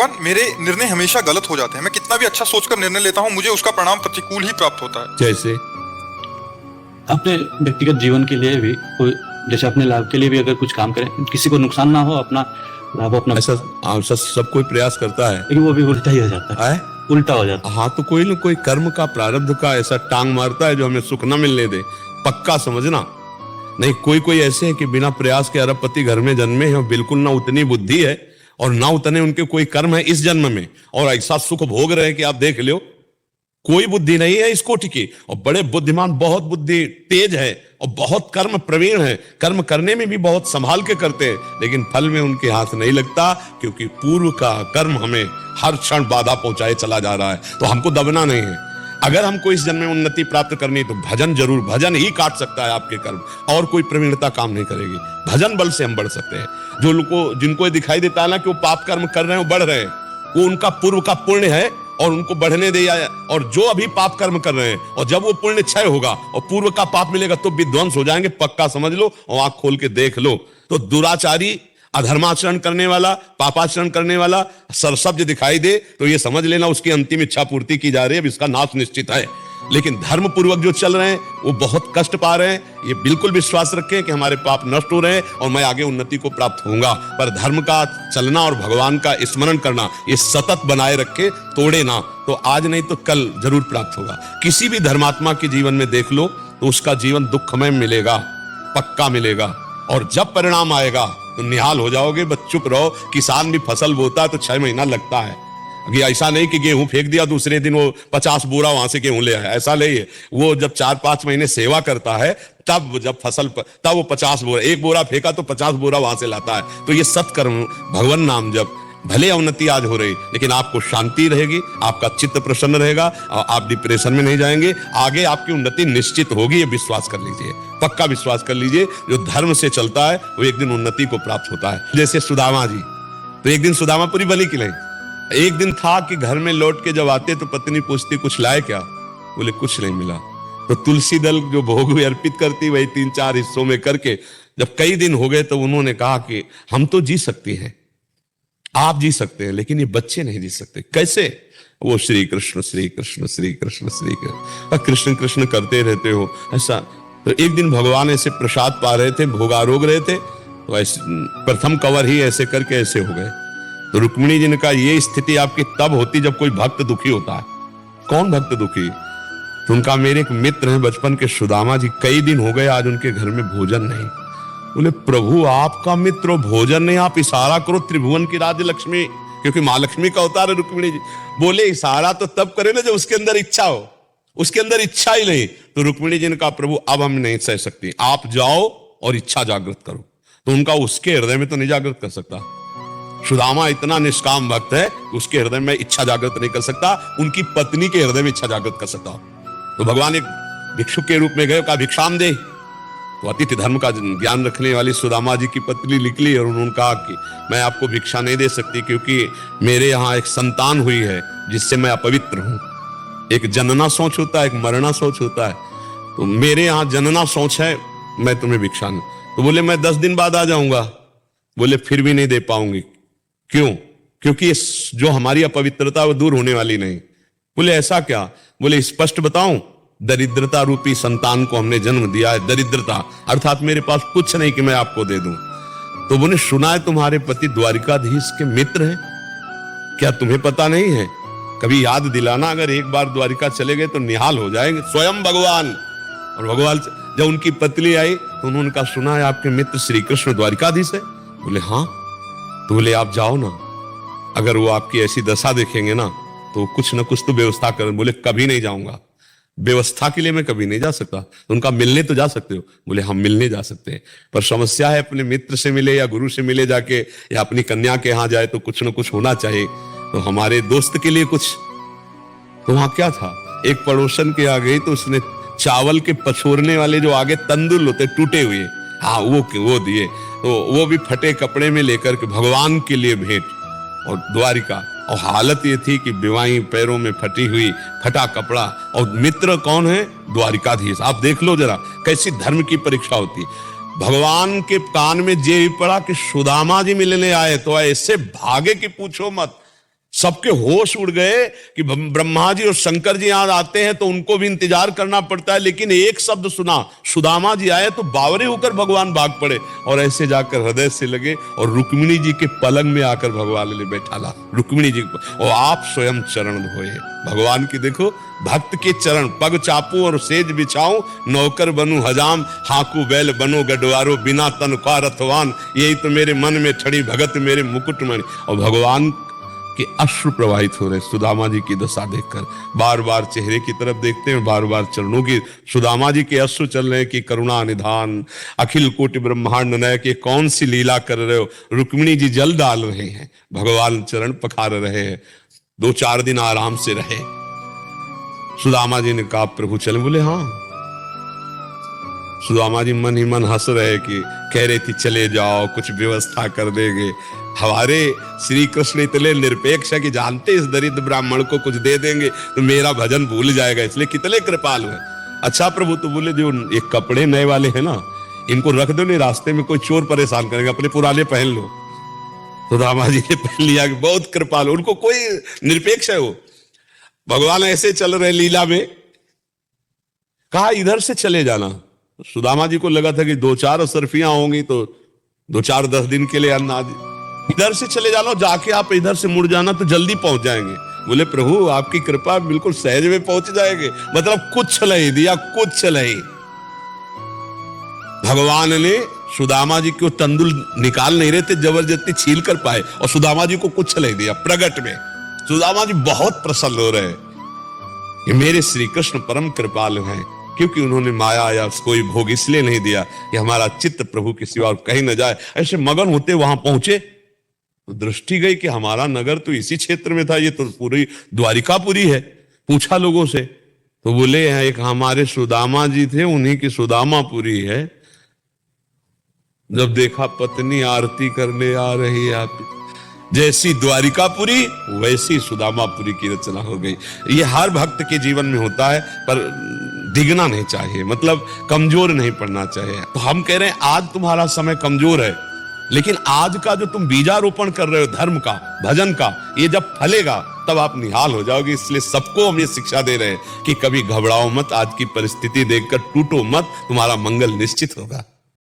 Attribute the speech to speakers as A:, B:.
A: भगवान, मेरे निर्णय हमेशा गलत हो जाते हैं। मैं कितना भी अच्छा सोचकर निर्णय लेता हूँ, मुझे उसका परिणाम प्रतिकूल ही प्राप्त होता है।
B: जैसे
C: अपने व्यक्तिगत जीवन के लिए भी कोई, जैसे अपने लाभ के लिए भी अगर कुछ काम करें, किसी को नुकसान ना हो, अपना लाभ अपना,
B: ऐसा सब कोई प्रयास करता है,
C: लेकिन वो भी उल्टा ही हो जाता है, उल्टा हो जाता है।
B: हाँ, तो कोई न कोई कर्म का, प्रारब्ध का ऐसा टांग मारता है जो हमें सुख न मिलने दे। पक्का समझना। नहीं, कोई ऐसे हैं कि बिना प्रयास के अरबपति घर में जन्मे हैं, बिल्कुल ना उतनी बुद्धि है और ना उतने उनके कोई कर्म है इस जन्म में, और ऐसा सुख भोग रहे हैं कि आप देख लो। कोई बुद्धि नहीं है इस कोटि की, और बड़े बुद्धिमान, बहुत बुद्धि तेज है और बहुत कर्म प्रवीण है, कर्म करने में भी बहुत संभाल के करते हैं, लेकिन फल में उनके हाथ नहीं लगता, क्योंकि पूर्व का कर्म हमें हर क्षण बाधा पहुंचाए चला जा रहा है। तो हमको दबना नहीं है। अगर हमको इस जन्म में उन्नति प्राप्त करनी है तो भजन जरूर, भजन ही काट सकता है आपके कर्म, और कोई प्रवीणता काम नहीं करेगी। भजन बल से हम बढ़ सकते हैं। जो लोग को, जिनको दिखाई देता है ना कि वो पाप कर्म कर रहे हैं, वो बढ़ रहे हैं, वो उनका पूर्व का पुण्य है और उनको बढ़ने दे। और जो अभी पाप कर्म कर रहे हैं, और जब वो पुण्य क्षय होगा और पूर्व का पाप मिलेगा तो विध्वंस हो जाएंगे, पक्का समझ लो और आंख खोल के देख लो। तो दुराचारी, अधर्माचरण करने वाला, पापाचरण करने वाला सरसब्ज दिखाई दे तो ये समझ लेना उसकी अंतिम इच्छा पूर्ति की जा रही है, अब इसका नाश निश्चित है। लेकिन धर्म पूर्वक जो चल रहे हैं वो बहुत कष्ट पा रहे हैं। ये बिल्कुल विश्वास रखें कि हमारे पाप नष्ट हो रहे हैं और मैं आगे उन्नति को प्राप्त होऊंगा। पर धर्म का चलना और भगवान का स्मरण करना ये सतत बनाए रखे, तोड़े ना, तो आज नहीं तो कल जरूर प्राप्त होगा। किसी भी धर्मात्मा के जीवन में देख लो तो उसका जीवन दुखमय मिलेगा, पक्का मिलेगा, और जब परिणाम आएगा तो निहाल हो जाओगे। बस चुप रहो। किसान भी फसल बोता है तो 6 महीना लगता है। अभी ऐसा नहीं कि गेहूं फेंक दिया दूसरे दिन वो 50 बोरा वहां से गेहूं ले आया, ऐसा नहीं है। वो जब 4-5 महीने सेवा करता है तब जब फसल तब वो 50 बोरा, एक बोरा फेंका तो 50 बोरा वहां से लाता है। तो ये सत्कर्म, भगवान नाम जब, भले उन्नति आज हो रही लेकिन आपको शांति रहेगी, आपका चित्त प्रसन्न रहेगा और आप डिप्रेशन में नहीं जाएंगे। आगे आपकी उन्नति निश्चित होगी, ये विश्वास कर लीजिए, पक्का विश्वास कर लीजिए। जो धर्म से चलता है वो एक दिन उन्नति को प्राप्त होता है। जैसे सुदामा जी, तो एक दिन सुदामापुरी बलि की नहीं। एक दिन था कि घर में लौट के जब आते तो पत्नी पूछती कुछ लाए क्या? बोले कुछ नहीं मिला। तो तुलसी दल जो भोग में अर्पित करती वही 3-4 हिस्सों में करके जब कई दिन हो गए तो उन्होंने कहा कि हम तो जी सकती हैं, आप जी सकते हैं, लेकिन ये बच्चे नहीं जी सकते। कैसे? वो श्री कृष्ण श्री कृष्ण श्री कृष्ण श्री कृष्ण, कृष्ण कृष्ण करते रहते हो ऐसा। तो एक दिन भगवान ऐसे प्रसाद पा रहे थे, भोगारोग रहे थे, तो ऐसे प्रथम कवर ही ऐसे करके ऐसे हो गए। तो रुक्मिणी जी ने कहा ये स्थिति आपकी तब होती जब कोई भक्त दुखी होता है। कौन भक्त दुखी? तो उनका मेरे एक मित्र हैं बचपन के, सुदामा जी, कई दिन हो गए आज उनके घर में भोजन नहीं। बोले प्रभु आपका मित्र भोजन नहीं, आप इशारा करो त्रिभुवन की राज्य लक्ष्मी, क्योंकि माँ लक्ष्मी का अवतार है रुक्मिणी जी। बोले इशारा तो तब करे ना जब उसके अंदर इच्छा हो, उसके अंदर इच्छा ही नहीं। तो रुक्मिणी जी ने कहा प्रभु अब हम नहीं सह सकती, आप जाओ और इच्छा जागृत करो। तो उनका उसके हृदय में तो नहीं जागृत कर सकता। सुदामा इतना निष्काम भक्त है, उसके हृदय में इच्छा जागृत नहीं कर सकता, उनकी पत्नी के हृदय में इच्छा जागृत कर सकता। तो भगवान एक भिक्षुक के रूप में गए, कहा भिक्षाम दे। तो अतिथि धर्म का ज्ञान रखने वाली सुदामा जी की पत्नी निकली और उन्होंने कहा कि मैं आपको भिक्षा नहीं दे सकती, क्योंकि मेरे यहाँ एक संतान हुई है जिससे मैं अपवित्र हूं। एक जनना सोच होता है, एक मरना सोच होता है। तो मेरे यहाँ जनना सोच है, मैं तुम्हें भिक्षा नहीं। तो बोले मैं 10 दिन बाद आ जाऊंगा। बोले फिर भी नहीं दे पाऊंगी। क्यों? क्योंकि जो हमारी अपवित्रता वो दूर होने वाली नहीं। बोले ऐसा क्या? बोले स्पष्ट बताऊं, दरिद्रता रूपी संतान को हमने जन्म दिया है। दरिद्रता अर्थात मेरे पास कुछ नहीं कि मैं आपको दे दूं। तो बोले सुना है तुम्हारे पति द्वारिकाधीश के मित्र हैं, क्या तुम्हें पता नहीं है? कभी याद दिलाना, अगर एक बार द्वारिका चले गए तो निहाल हो जाएंगे स्वयं भगवान। और भगवान जब उनकी पत्नी आई तो उन्होंने कहा सुना है आपके मित्र श्री कृष्ण द्वारिकाधीश है? बोले हाँ। तो बोले आप जाओ ना, अगर वो आपकी ऐसी दशा देखेंगे ना तो कुछ ना कुछ तो व्यवस्था करें। बोले कभी नहीं जाऊंगा, व्यवस्था के लिए मैं कभी नहीं जा सकता। तो उनका मिलने तो जा सकते हो? बोले हम मिलने जा सकते हैं, पर समस्या है अपने मित्र से मिले या गुरु से मिले जाके, या अपनी कन्या के यहाँ जाए तो कुछ ना कुछ होना चाहिए। तो हमारे दोस्त के लिए कुछ, तो वहां क्या था, एक पड़ोसन के आ गई तो उसने चावल के पछोरने वाले जो आगे तंदुल होते टूटे हुए, हाँ वो दिए। तो वो भी फटे कपड़े में लेकर के भगवान के लिए भेंट, और द्वारिका। और हालत ये थी कि बिवाई पैरों में फटी हुई, फटा कपड़ा, और मित्र कौन है? द्वारिकाधीश। आप देख लो जरा कैसी धर्म की परीक्षा होती। भगवान के कान में जे पड़ा कि सुदामा जी मिलने आए, तो ऐसे भागे कि पूछो मत। सबके होश उड़ गए कि ब्रह्मा जी और शंकर जी यहां आते हैं तो उनको भी इंतजार करना पड़ता है, लेकिन एक शब्द सुना, सुदामा जी आए तो बावरे होकर भगवान भाग पड़े और ऐसे जाकर हृदय से लगे और रुक्मिणी जी के पलंग में आकर भगवान ले बैठा ला, रुक्मिणी जी और आप स्वयं चरण धोए भगवान की। देखो भक्त के चरण, पग चापू और सेज बिछाऊं, नौकर बनूं हजाम, हाकू बैल बनो गडवारो, बिना तन का रथवान, यही तो मेरे मन में ठड़ी भगत मेरे मुकुटमणि। और भगवान के अश्रु प्रवाहित हो रहे सुदामा जी की दशा देखकर, बार बार चेहरे की तरफ देखते हैं, बार बार चरणों की, सुदामा जी के अश्रु चल रहे हैं कि करुणा निधान अखिल कोटि ब्रह्मांड नायक, ये कौन सी लीला कर रहे हो। रुक्मिणी जी जल डाल रहे हैं, भगवान चरण पखार रहे हैं। 2-4 दिन आराम से रहे। सुदामा जी ने कहा प्रभु चले, बोले हाँ। सुदामा जी मन ही मन हंस रहे कि कह रही थी चले जाओ, कुछ व्यवस्था कर देंगे। हमारे श्री कृष्ण इतने निरपेक्ष है कि जानते इस दरिद्र ब्राह्मण को कुछ दे देंगे तो मेरा भजन भूल जाएगा, इसलिए कितने कृपालु है। अच्छा प्रभु, तो बोले जो ये कपड़े नए वाले हैं ना, इनको रख दो, नहीं रास्ते में कोई चोर परेशान करेंगे, अपने पुराने पहन लो। सुदामा जी ने पहन लिया कि बहुत कृपालु, उनको कोई निरपेक्ष है वो। भगवान ऐसे चल रहे लीला में, कहा इधर से चले जाना। सुदामा जी को लगा था कि 2-4 असरफियां होंगी तो 2-4-10 दिन के लिए अन्न आदि, इधर से चले जाना, जाके आप इधर से मुड़ जाना तो जल्दी पहुंच जाएंगे। बोले प्रभु आपकी कृपा, बिल्कुल सहज में पहुंच जाएंगे। मतलब कुछ नहीं दिया, कुछ नहीं। भगवान ने सुदामा जी को तंदुल निकाल नहीं रहे थे, जबरदस्ती छील कर पाए और सुदामा जी को कुछ नहीं दिया। प्रगट में सुदामा जी बहुत प्रसन्न हो रहे हैं कि मेरे श्री कृष्ण परम कृपालु हैं, क्योंकि उन्होंने माया या कोई भोग इसलिए नहीं दिया कि हमारा चित्त प्रभु के सिवा कहीं न जाए। ऐसे मगन होते वहां पहुंचे तो दृष्टि गई कि हमारा नगर तो इसी क्षेत्र में था, ये तो पूरी द्वारिकापुरी है। पूछा लोगों से तो बोले एक हमारे सुदामा जी थे, उन्हीं की सुदामापुरी है। जब देखा पत्नी आरती करने आ रही है, जैसी द्वारिकापुरी वैसी सुदामापुरी की रचना हो गई। ये हर भक्त के जीवन में होता है, पर डिगना नहीं चाहिए, मतलब कमजोर नहीं पड़ना चाहिए। तो हम कह रहे हैं आज तुम्हारा समय कमजोर है, लेकिन आज का जो तुम बीजारोपण कर रहे हो धर्म का, भजन का, ये जब फलेगा तब आप निहाल हो जाओगे। इसलिए सबको हम ये शिक्षा दे रहे हैं कि कभी घबराओ मत, आज की परिस्थिति देखकर टूटो मत, तुम्हारा मंगल निश्चित होगा।